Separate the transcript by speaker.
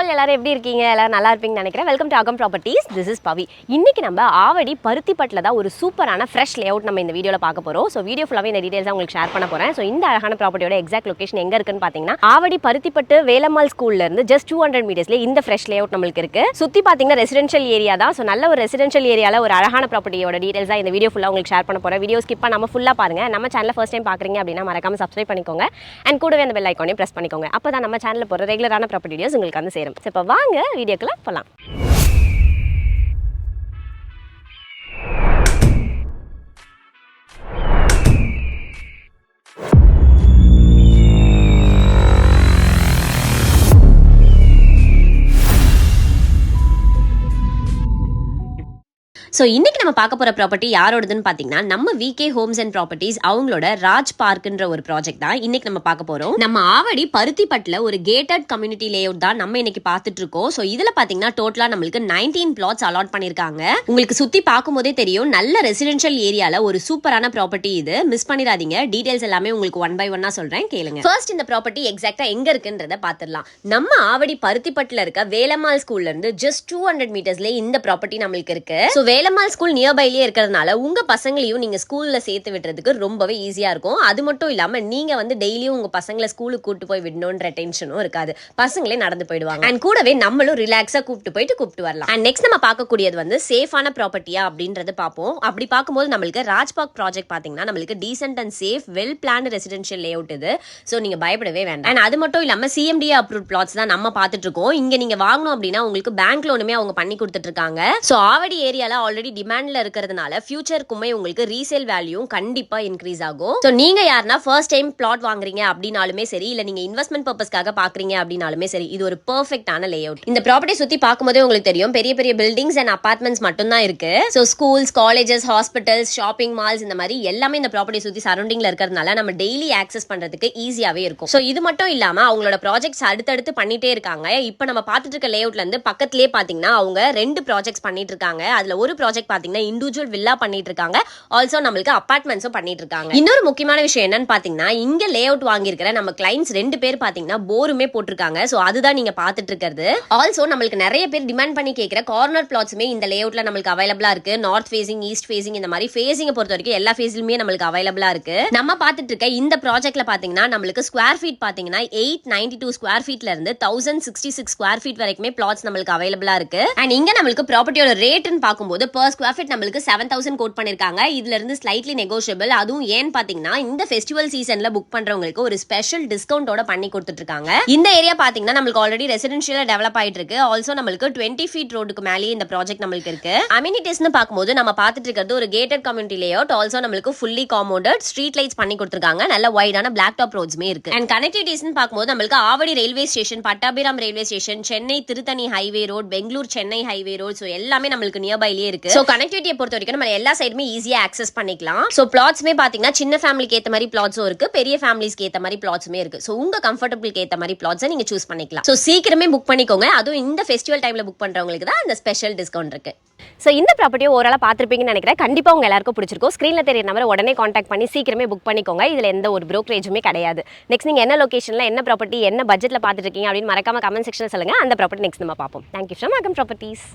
Speaker 1: All எல்லாரும் எப்படி இருக்கீங்க? எல்லாரும் நல்லா இருப்பீங்கன்னு நினைக்கிறேன். வெல்கம் டு அகம் ப்ராப்பர்ட்டிஸ். திஸ் இஸ் பவி. இன்னைக்கு நம்ம ஆவடி பருத்திப்பட்டில் தான் ஒரு சூப்பரான ஃப்ரெஷ் லேஅவுட் நம்ம இந்த வீடியோவில் பார்க்க போகிறோம். ஸோ வீடியோ ஃபுல்லாகவே இந்த டீடைல்ஸ் உங்களுக்கு ஷேர் பண்ண போகிறேன். ஸோ இந்த அழகான ப்ராப்பர்ட்டியோட எக்ஸாக்ட் லொகேஷன் எங்கே இருக்குன்னு பார்த்தீங்கன்னா ஆவடி பருத்திப்பட்டு வேலம்மாள் ஸ்கூல்லேருந்து ஜஸ்ட் 200 மீட்டர்ஸ்ல இந்த ஃப்ரெஷ் லேஅவுட் நம்மளுக்கு இருக்கு. சுற்றி பார்த்தீங்கன்னா ரெசிடென்ஷியல் ஏரியா தான். ஸோ நல்ல ஒரு ரெசிடென்ஷியல் ஏரியாவில் ஒரு அழகான ப்ராப்பர்ட்டியோட டீடைல்ஸ் தான் இந்த வீடியோ ஃபுல்லாக உங்களுக்கு ஷேர் பண்ண போகிறேன். வீடியோ ஸ்கிப் பண்ணாம ஃபுல்லாக பாருங்க. நம்ம சேனலை ஃபர்ஸ்ட் டைம் பார்க்குறீங்க அப்படின்னா மறக்காம சப்ஸ்கிரைப் பண்ணிக்கோங்க. அண்ட் கூடவே அந்த பெல் ஐக்கானையும் ப்ரெஸ் பண்ணிக்கோங்க. அப்போ தான் நம்ம சேனலில் போகிற ரெகுலரான ப்ராப்பர்ட்டி வீடியோஸ் உங்களுக்கு வந்து சேரும். இப்போ வாங்க வீடியோக்குள்ள போலாம். ஸோ இன்னைக்கு நம்ம பார்க்க போகிற ப்ராப்பர்ட்டி யாரோடதுன்னு பார்த்தீங்கன்னா நம்ம விகே ஹோம்ஸ் அண்ட் ப்ராப்பர்ட்டிஸ் அவங்களோட ராஜ் பார்க்ன்ற ஒரு ப்ராஜெக்ட் தான் இன்னைக்கு நம்ம பார்க்க போகிறோம். நம்ம ஆவடி பருத்திப்பட்டில் ஒரு கேட்டட் கம்யூனிட்டி லேஅவுட் தான் நம்ம இன்னைக்கு பார்த்துட்டு இருக்கோம். ஸோ இதில் பார்த்தீங்கன்னா டோட்டலாக நம்மளுக்கு 19 பிளாட்ஸ் அலாட் பண்ணியிருக்காங்க. உங்களுக்கு சுற்றி பார்க்கும்போதே தெரியும் நல்ல ரெசிடென்ஷியல் ஏரியாவில் ஒரு சூப்பரான ப்ராப்பர்ட்டி இது. மிஸ் பண்ணிடாதீங்க. டீடைல்ஸ் எல்லாமே உங்களுக்கு ஒன் பை ஒன்னா சொல்கிறேன், கேளுங்க. ஃபர்ஸ்ட் இந்த ப்ராப்பர்ட்டி எக்ஸாக்டாக எங்கே இருக்குன்றத பார்த்துடலாம். நம்ம ஆவடி பருத்திப்பட்டில் இருக்க வேலம்மாள் ஸ்கூல்ல இருந்து ஜஸ்ட் 200 மீட்டர்ஸ்ல இந்த ப்ராப்பர்ட்டி நம்மளுக்கு இருக்கு. ஸோ வேலம்மாள் ஸ்கூல் நியர்பைலயே இருக்கிறதுனால உங்க பசங்களையும் நீங்க ஸ்கூல்ல சேர்த்து விடுறதுக்கு ரொம்பவே ஈஸியா இருக்கும். அது மட்டும் இல்லாம நீங்க வந்து டெய்லியும் உங்க பசங்களை ஸ்கூலுக்கு கூட்டு போய் விடணும்ன்ற டென்ஷனும் இருக்காது. பசங்களே நடந்து போயிடுவாங்க. அண்ட் கூடவே நம்மளும் ரிலாக்ஸா கூப்பிட்டு வரலாம். அண்ட் நெக்ஸ்ட் நம்ம பார்க்கக்கூடியது வந்து சேஃபான ப்ராப்பர்ட்டியா அப்படின்றது பார்ப்போம். அப்படி பார்க்கும்போது நம்மளுக்கு ராஜ்பாக் ப்ராஜெக்ட் பாத்தீங்கன்னா நம்மளுக்கு decent and safe well planned residential layout இது. ஸோ நீங்க பயப்படவே வேண்டாம். அண்ட் அது மட்டும் இல்லாம சிஎம்டிஏ அப்ரூவ்ட் பிளாட்ஸ் தான் நம்ம பார்த்துட்டு இருக்கோம். இங்க நீங்க வாங்கணும் அப்படின்னா உங்களுக்கு பேங்க் லோனுமே அவங்க பண்ணி கொடுத்துட்டு இருக்காங்க. ஸோ ஆவடி ஏரியால ஆல்ரெடி டிமாண்ட்ல இருக்கிறதுனால ஃபியூச்சருக்குமே உங்களுக்கு ரீசேல் வேல்யூ கண்டிப்பா இன்க்ரீஸ் ஆகும். சோ நீங்க யாருன்னா ஃபர்ஸ்ட் டைம் பிளாட் வாங்குறீங்க அப்படினாலுமே சரி, இல்ல நீங்க இன்வெஸ்ட்மெண்ட் பர்பஸ்க்காக பாக்குறீங்க அப்படினாலுமே சரி, இது ஒரு பெர்ஃபெக்ட்டான லேஅவுட். இந்த ப்ராப்பர்ட்டி சுத்தி பார்க்கும்போதே உங்களுக்கு தெரியும் பெரிய பெரிய பில்டிங்ஸ் அண்ட் அபார்ட்மெண்ட்ஸ் மட்டும் தான் இருக்கு. So schools, colleges, hospitals, shopping malls இந்த மாதிரி எல்லாமே இந்த ப்ராப்பர்ட்டி சுத்தி சரௌண்டிங்ல இருக்கிறதுனால நம்ம டெய்லி ஆக்சஸ் பண்றதுக்கு ஈஸியாவே இருக்கும். சோ இது மட்டும் இல்லாம அவங்களோட ப்ராஜெக்ட்ஸ் அடுத்தடுத்து பண்ணிட்டே இருக்காங்க. இப்போ நம்ம பார்த்துட்டு இருக்க லேஅவுட்ல இருந்து பக்கத்திலே பாத்தீங்கன்னா அவங்க 2 ப்ராஜெக்ட்ஸ் பண்ணிட்டு இருக்காங்க. அதுல ஒரு ப்ராஜெக்ட் பாத்தீங்கன்னா இண்டிவிஜுவல் வில்லா பண்ணிட்டு இருக்காங்க. ஆல்சோ நம்மளுக்கு அபார்ட்மெண்ட்ஸும் பண்ணிட்டு இருக்காங்க. இன்னொரு முக்கியமான விஷயம் என்னன்னு பாத்தீங்கன்னா இங்க லேஅவுட் வாங்கி இருக்கிற நம்ம கிளைண்ட்ஸ் 2 பேர் பாத்தீங்கன்னா போருமே போட்டிருக்காங்க. சோ அதுதான் நீங்க பாத்துட்டு இருக்கிறது. ஆல்சோ நம்மளுக்கு நிறைய பேர் டிமாண்ட் பண்ணி கேட்கிற கார்னர் பிளாட்ஸுமே இந்த லேஅவுட்ல நம்மளுக்கு அவைலபிளா இருக்கு. நார்த் ஃபேசிங், ஈஸ்ட் ஃபேசிங் இந்த மாதிரி ஃபேசிங்கை பொறுத்த வரைக்கும் எல்லா ஃபேஸ்லயுமே நம்மளுக்கு அவைலபிளா இருக்கு. நம்ம பாத்துட்டு இருக்க இந்த ப்ராஜெக்ட்ல பாத்தீங்கன்னா நம்மளுக்கு ஸ்கொயர் ஃபீட் பாத்தீங்கன்னா 892 ஸ்கொயர் ஃபீட்ல இருந்து 1066 ஸ்கொயர் ஃபீட் வரைக்குமே பிளாட்ஸ் நம்மளுக்கு அவைலபிளா இருக்கு. அண்ட் இங்க நம்மளுக்கு ப்ராப்பர்ட்டியோட ரேட்னு பாக்கும்போது per ஸ்கொயர் ஃபீட் நம்மளுக்கு 7000 கோட் பண்ணிருக்காங்க. இதுல இருந்து ஸ்லைட்லி நெகோஷியபிள். அதுவும் ஏன் பாத்தீங்கன்னா இந்த ஃபெஸ்டிவல் சீசன்ல புக் பண்றவங்களுக்கு ஒரு ஸ்பெஷல் டிஸ்கவுண்டோட பண்ணி கொடுத்துட்டு இருக்காங்க. இந்த ஏரியா பாத்தீங்கன்னா நம்மளுக்கு ஆல்ரெடி ரெசிடென்ஷியலா டெவலப் ஆயிட்டு இருக்கு. ஆல்சோ நம்மளுக்கு 20 ஃபீட் ரோடுக்கு மேலே இந்த ப்ராஜெக்ட் நம்மளுக்கு இருக்கு. அம்யூனிட்டிஸ்னு பாக்கும்போது நம்ம பாத்துட்டு இருக்கிறது ஒரு கேட்டட் கம்யூனிட்டி லேஅவுட். ஆல்சோ நம்மளுக்கு ஃபுல்லி காம்பவுண்டட் ஸ்ட்ரீட் லைட்ஸ் பண்ணி கொடுத்திருக்காங்க. நல்ல வைடான பிளாக் டாப் ரோட்ஸ்மே இருக்கு. அண்ட் கனெக்டிவிட்டிஸ்னு பாக்கும்போது நம்மளுக்கு Avadi railway station, Pattabiram railway station, Chennai Tiruttani highway road, Bangalore Chennai highway road, so எல்லாமே நம்மளுக்கு நியர்பைலயே இருக்கு. சோ கனெக்டிவிட்டியை பொறுத்த வரைக்கும் நம்ம எல்லா சைடுமே ஈஸியா ஆக்சஸ் பண்ணிக்கலாம். சோ பிளாட்ஸ்மே பாத்தீங்கன்னா சின்ன ஃபேமிலிக்கு ஏத்த மாதிரி பிளாட்ஸும் இருக்கு, பெரிய ஃபேமிலிஸ்க்கு ஏத்த மாதிரி பிளாட்ஸுமே இருக்கு. சோ உங்க கம்ஃபர்டபிளுக்கு ஏத்த மாதிரி பிளாட்ஸை நீங்க சூஸ் பண்ணிக்கலாம். சோ சீக்கிரமே புக் பண்ணிக்கோங்க. அதுவும் இந்த ஃபெஸ்டிவல் டைம்ல புக் பண்றவங்களுக்கு தான் இந்த ஸ்பெஷல் டிஸ்கவுண்ட் இருக்கு. ஸோ இந்த ப்ராப்பர்ட்டியை ஓரளவு பார்த்துருப்பீங்கன்னு நினைக்கிறேன். கண்டிப்பாக உங்கள் எல்லாருக்கும் பிடிச்சிருக்கும். ஸ்க்ரீனில் தெரிய நம்பரை உடனே காண்டாக்ட் பண்ணி சீக்கிரமே புக் பண்ணிக்கோங்க. இதில் எந்த ஒரு ப்ரோக்கரேஜுமே கிடையாது. நெக்ஸ்ட் நீங்கள் என்ன லொகேஷனில் என்ன ப்ராப்பர்ட்டி என்ன பட்ஜெட்டில் பார்த்துட்டு இருக்கீங்க அப்படின்னு மறக்காம கமெண்ட் செக்ஷனில் சொல்லுங்கள். அந்த ப்ராப்பர்ட்டி நெக்ஸ்ட் நம்ம பார்ப்போம். தேங்க்யூ ஃப்ரம் அகம் ப்ராப்பர்ட்டிஸ்.